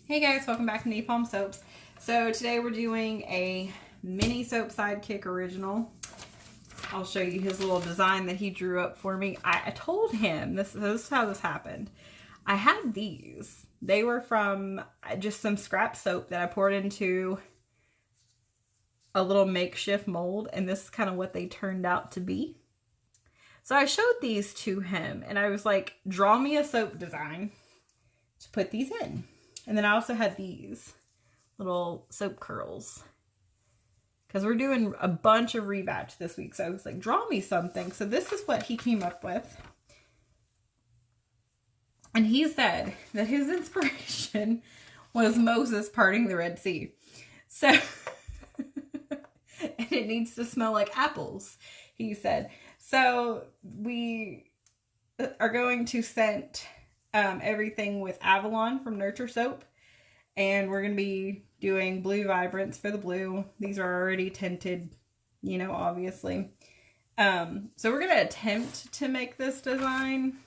Hey guys, welcome back to Napalm Soaps. So today we're doing a Mini Soap Sidekick original. I'll show you his little design that he drew up for me. I told him, this is how this happened. I had these. They were from just some scrap soap that I poured into a little makeshift mold, and this is kind of what they turned out to be. So I showed these to him, and I was like, draw me a soap design to put these in. And then I also had these little soap curls because we're doing a bunch of rebatch this week. So I was like, draw me something. So this is what he came up with. And he said that his inspiration was Moses parting the Red Sea. So, and it needs to smell like apples, he said. So we are going to scent everything with Avalon from Nurture Soap, and we're going to be doing blue vibrants for the blue. These are already tinted, you know, obviously. So we're going to attempt to make this design.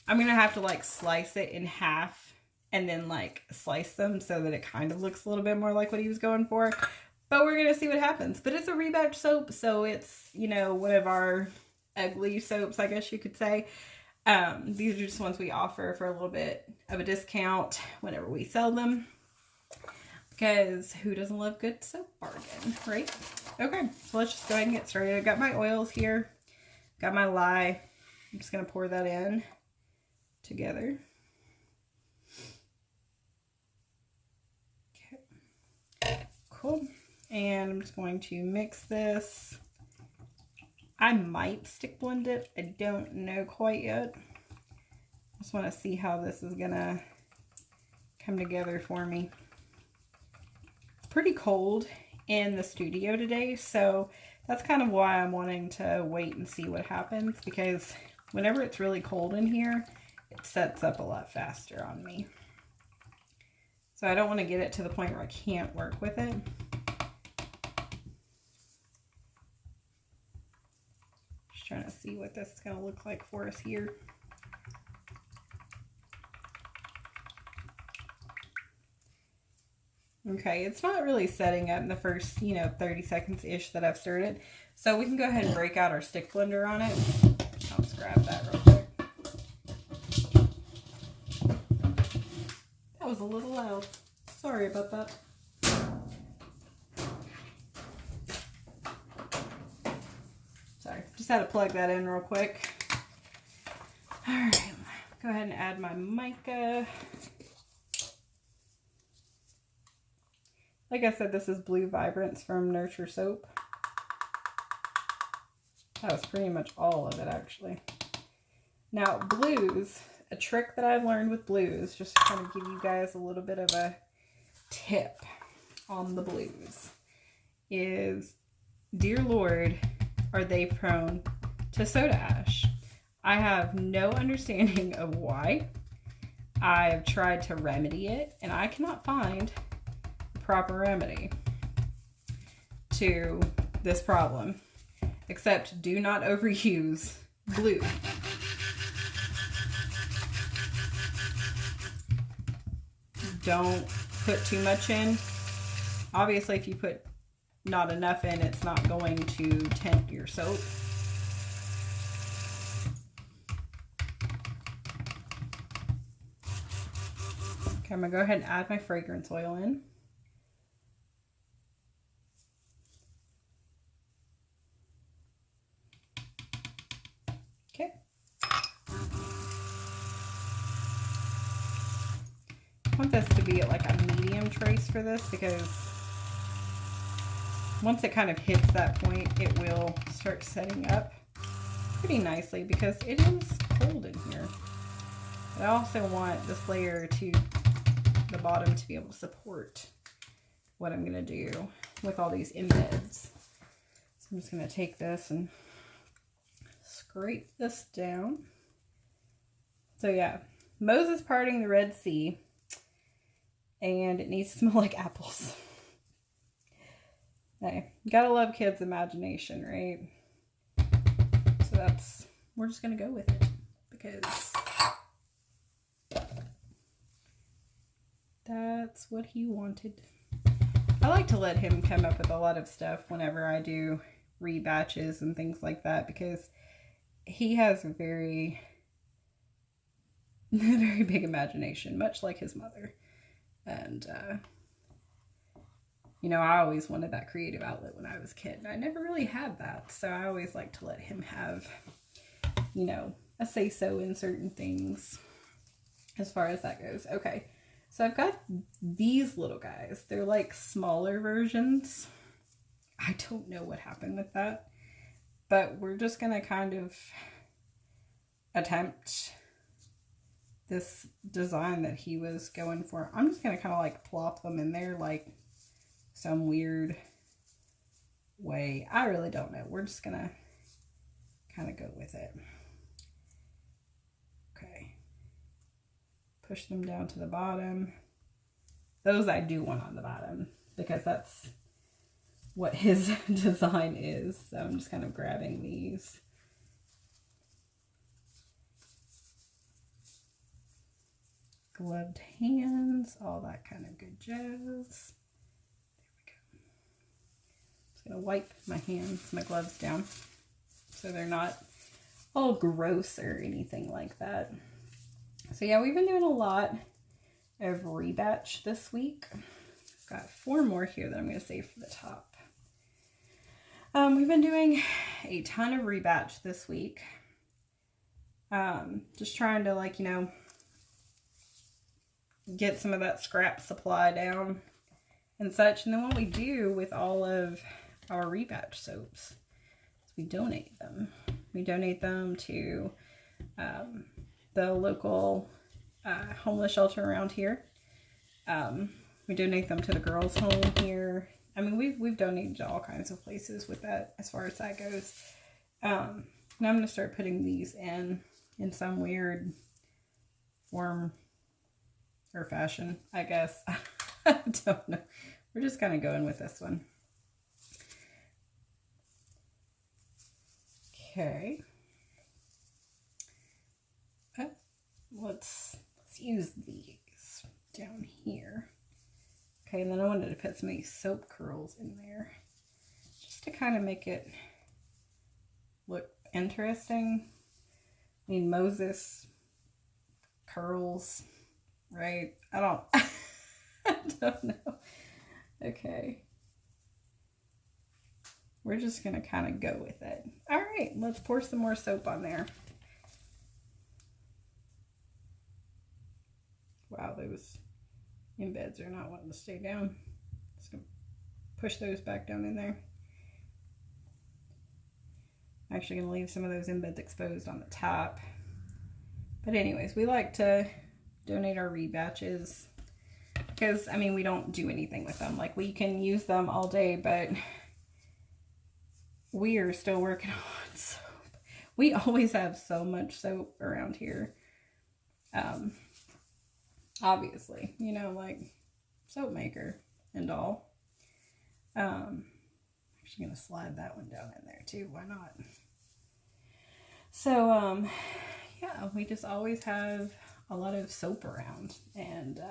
I'm going to have to like slice it in half and then like slice them so that it kind of looks a little bit more like what he was going for, but we're going to see what happens. But it's a rebatch soap, so it's, you know, one of our ugly soaps, I guess you could say. These are just ones we offer for a little bit of a discount whenever we sell them, because who doesn't love good soap bargain, right? Okay, so let's just go ahead and get started. I got my oils here, got my lye. I'm just going to pour that in together. Okay, cool. And I'm just going to mix this. I might stick blend it. I don't know quite yet. Just want to see how this is gonna come together for me. It's pretty cold in the studio today, so that's kind of why I'm wanting to wait and see what happens, because whenever it's really cold in here, it sets up a lot faster on me. So I don't want to get it to the point where I can't work with it. Trying to see what this is going to look like for us here. Okay, it's not really setting up in the first, 30 seconds-ish that I've stirred it. So we can go ahead and break out our stick blender on it. I'll just grab that real quick. That was a little loud. Sorry about that. Just had to plug that in real quick. All right, go ahead and add my mica. Like I said, this is Blue Vibrants from Nurture Soap. That was pretty much all of it, actually. Now, blues, a trick that I've learned with blues, just to kind of give you guys a little bit of a tip on the blues, is, dear Lord, are they prone to soda ash? I have no understanding of why. I've tried to remedy it, and I cannot find the proper remedy to this problem, except do not overuse glue. Don't put too much in. Obviously, if you put not enough in, it's not going to tint your soap. Okay, I'm gonna go ahead and add my fragrance oil in. Okay. I want this to be like a medium trace for this, because once it kind of hits that point, it will start setting up pretty nicely, because it is cold in here. But I also want this layer to the bottom to be able to support what I'm going to do with all these embeds. So I'm just going to take this and scrape this down. So yeah, Moses parting the Red Sea, and it needs to smell like apples. Hey, you gotta love kids' imagination, right? So we're just gonna go with it, because that that's what he wanted. I like to let him come up with a lot of stuff whenever I do rebatches and things like that, because he has a very, very big imagination, much like his mother. And, you know, I always wanted that creative outlet when I was a kid. I never really had that, so I always like to let him have, you know, a say-so in certain things as far as that goes. Okay, so I've got these little guys. They're like smaller versions. I don't know what happened with that, but we're just going to kind of attempt this design that he was going for. I'm just going to kind of like plop them in there like some weird way. I really don't know. We're just going to kind of go with it. Okay. Push them down to the bottom. Those I do want on the bottom because that's what his design is. So I'm just kind of grabbing these. Gloved hands, all that kind of good jazz. There we go. Just gonna wipe my hands, my gloves down, so they're not all gross or anything like that. So yeah, we've been doing a lot of rebatch this week. I've got 4 more here that I'm gonna save for the top. We've been doing a ton of rebatch this week. Just trying to, like, you know, get some of that scrap supply down and such. And then what we do with all of our rebatch soaps is we donate them. We donate them to the local homeless shelter around here. We donate them to the girls' home here. I mean, we've donated to all kinds of places with that as far as that goes. Now I'm going to start putting these in some weird form or fashion, I guess. I don't know. We're just kind of going with this one. Okay. Let's use these down here. Okay, and then I wanted to put some of these soap curls in there just to kind of make it look interesting. I mean, Moses curls, right? I don't know. Okay. We're just going to kind of go with it. All right, let's pour some more soap on there. Wow, those embeds are not wanting to stay down. Just going to push those back down in there. I'm actually going to leave some of those embeds exposed on the top. But anyways, we like to donate our rebatches because, I mean, we don't do anything with them. Like, we can use them all day, but we are still working on soap. We always have so much soap around here. Obviously, you know, like soap maker and all. Actually going to slide that one down in there too. Why not? So, yeah, we just always have a lot of soap around, and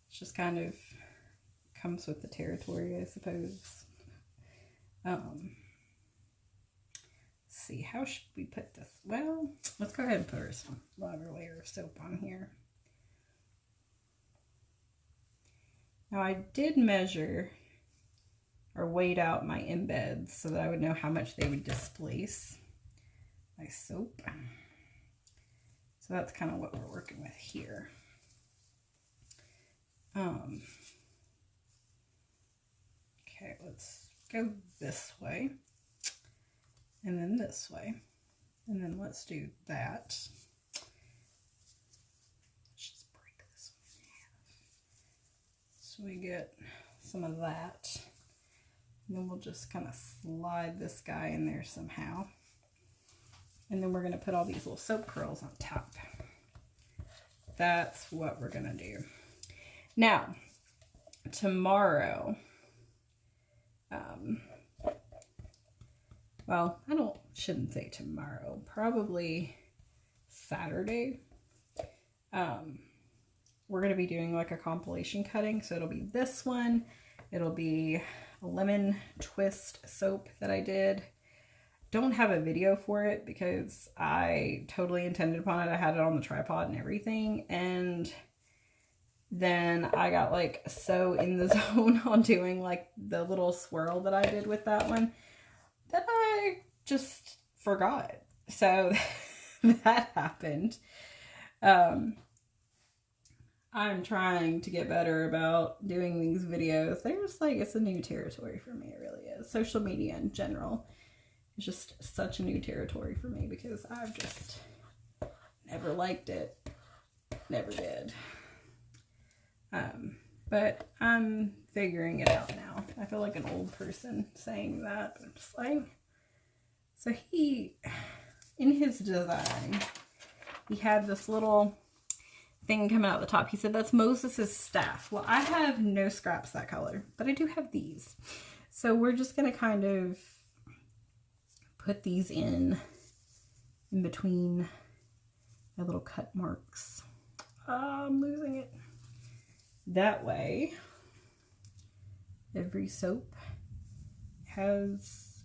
it's just kind of comes with the territory, I suppose. Let's see, how should we put this? Well, let's go ahead and put some another layer of soap on here. Now, I did measure or weighed out my embeds so that I would know how much they would displace my soap. So that's kind of what we're working with here. Okay, let's go this way and then this way, and then let's do that. Let's just break this one in half so we get some of that. And then we'll just kind of slide this guy in there somehow. And then we're going to put all these little soap curls on top. That's what we're going to do. Now, tomorrow, well, shouldn't say tomorrow, probably Saturday, we're going to be doing like a compilation cutting. So it'll be this one. It'll be a lemon twist soap that I did. Don't have a video for it because I totally intended upon it. I had it on the tripod and everything. And then I got like so in the zone on doing like the little swirl that I did with that one that I just forgot. So that happened. I'm trying to get better about doing these videos. They're just like, it's a new territory for me. It really is. Social media in general is just such a new territory for me because I've just never liked it. Never did. But I'm figuring it out now. I feel like an old person saying that, but I'm just like, so he, in his design, he had this little thing coming out the top. He said that's Moses's staff. Well, I have no scraps that color, but I do have these. So we're just going to kind of put these in between my little cut marks. I'm losing it. That way, every soap has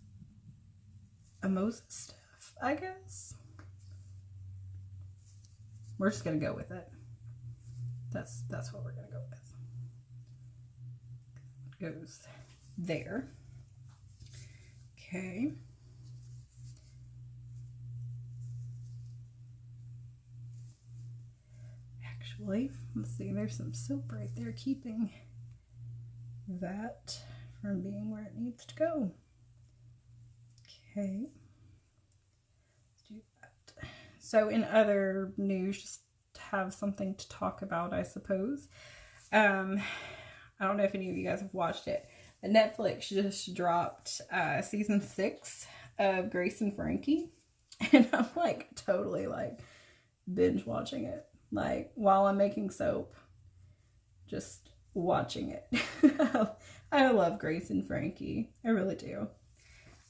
a Moses staff, I guess. We're just going to go with it. That's what we're going to go with. It goes there. Okay. Actually, let's see, there's some soap right there keeping that from being where it needs to go. Okay. Let's do that. So in other news, just to have something to talk about, I suppose. I don't know if any of you guys have watched it, but Netflix just dropped season 6 of Grace and Frankie. And I'm like totally like binge watching it. Like while I'm making soap, just watching it. I love Grace and Frankie. I really do.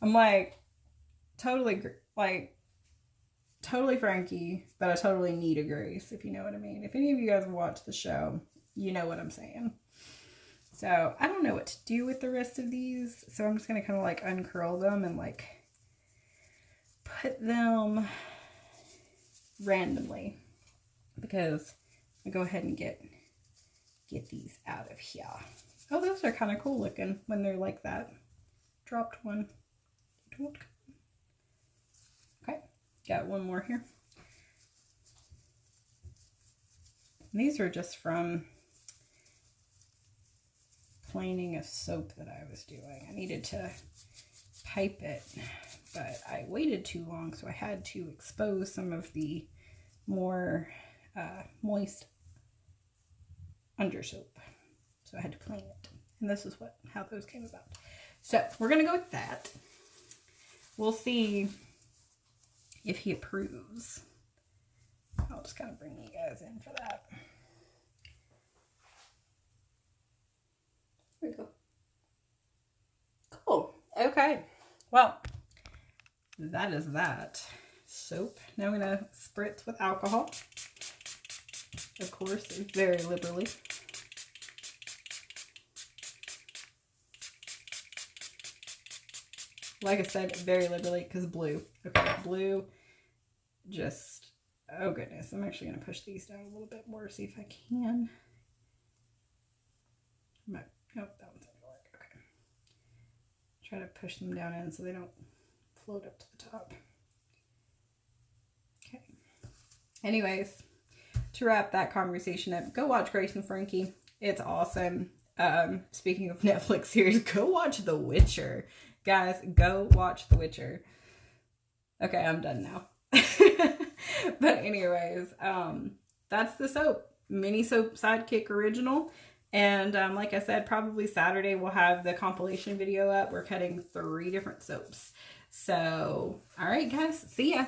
I'm like totally Frankie, but I totally need a Grace, if you know what I mean. If any of you guys have watched the show, you know what I'm saying. So I don't know what to do with the rest of these. So I'm just going to kind of like uncurl them and like put them randomly. Because I go ahead and get these out of here. Oh, those are kind of cool looking when they're like that. Dropped one. Okay, got one more here. And these are just from planing a soap that I was doing. I needed to pipe it, but I waited too long, so I had to expose some of the more moist under soap. So I had to plane it. And this is how those came about. So we're going to go with that. We'll see if he approves. I'll just kind of bring you guys in for that. There we go. Cool. Okay. Well, that is that. Soap. Now I'm going to spritz with alcohol. Of course, very liberally. Like I said, very liberally, because blue. Okay, blue, just, oh goodness. I'm actually going to push these down a little bit more, see if I can. Nope, that one's not going to work. Okay. Try to push them down in so they don't float up to the top. Okay. Anyways, to wrap that conversation up, go watch Grace and Frankie. It's awesome. Speaking of Netflix series, go watch The Witcher. Guys, go watch The Witcher. Okay, I'm done now. But anyways, that's the soap. Mini Soap Sidekick original. And like I said, probably Saturday we'll have the compilation video up. We're cutting 3 different soaps. So, all right, guys. See ya.